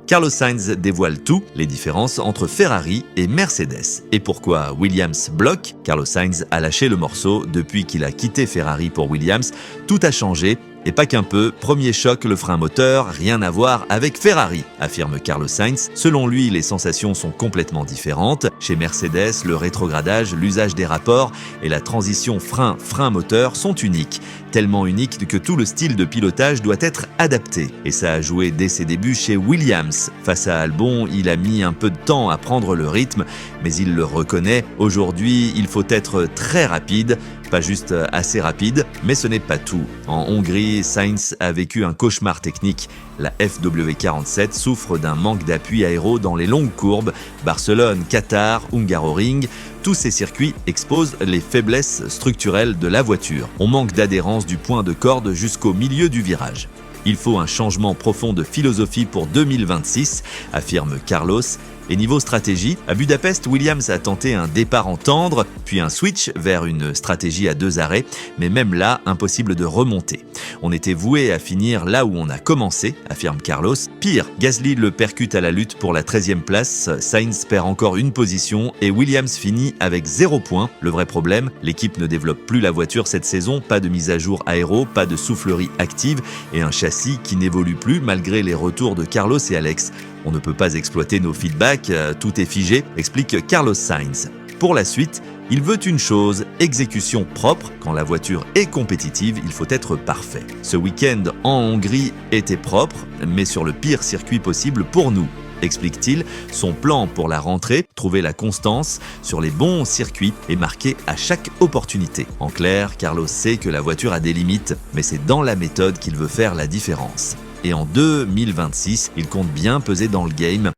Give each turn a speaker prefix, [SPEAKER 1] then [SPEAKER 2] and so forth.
[SPEAKER 1] Carlos Sainz dévoile tout, les différences entre Ferrari et Mercedes. Et pourquoi Williams bloque? Carlos Sainz a lâché le morceau depuis qu'il a quitté Ferrari pour Williams. Tout a changé. Et pas qu'un peu, premier choc, le frein moteur, rien à voir avec Ferrari, affirme Carlos Sainz. Selon lui, les sensations sont complètement différentes. Chez Mercedes, le rétrogradage, l'usage des rapports et la transition frein-moteur sont uniques. Tellement uniques que tout le style de pilotage doit être adapté. Et ça a joué dès ses débuts chez Williams. Face à Albon, il a mis un peu de temps à prendre le rythme, mais il le reconnaît. Aujourd'hui, il faut être très rapide. Pas juste assez rapide, mais ce n'est pas tout. En Hongrie, Sainz a vécu un cauchemar technique. La FW47 souffre d'un manque d'appui aéro dans les longues courbes. Barcelone, Qatar, Hungaroring, tous ces circuits exposent les faiblesses structurelles de la voiture. On manque d'adhérence du point de corde jusqu'au milieu du virage. Il faut un changement profond de philosophie pour 2026, affirme Carlos. Et niveau stratégie, à Budapest, Williams a tenté un départ en tendre, puis un switch vers une stratégie à 2 arrêts, mais même là, impossible de remonter. On était voué à finir là où on a commencé, affirme Carlos. Pire, Gasly le percute à la lutte pour la 13e place, Sainz perd encore une position et Williams finit avec 0 points. Le vrai problème, l'équipe ne développe plus la voiture cette saison, pas de mise à jour aéro, pas de soufflerie active et un châssis qui n'évolue plus malgré les retours de Carlos et Alex. On ne peut pas exploiter nos feedbacks, tout est figé, explique Carlos Sainz. Pour la suite, il veut une chose, exécution propre. Quand la voiture est compétitive, il faut être parfait. Ce week-end en Hongrie était propre, mais sur le pire circuit possible pour nous, explique-t-il. Son plan pour la rentrée, trouver la constance sur les bons circuits et marquer à chaque opportunité. En clair, Carlos sait que la voiture a des limites, mais c'est dans la méthode qu'il veut faire la différence. Et en 2026, il compte bien peser dans le game.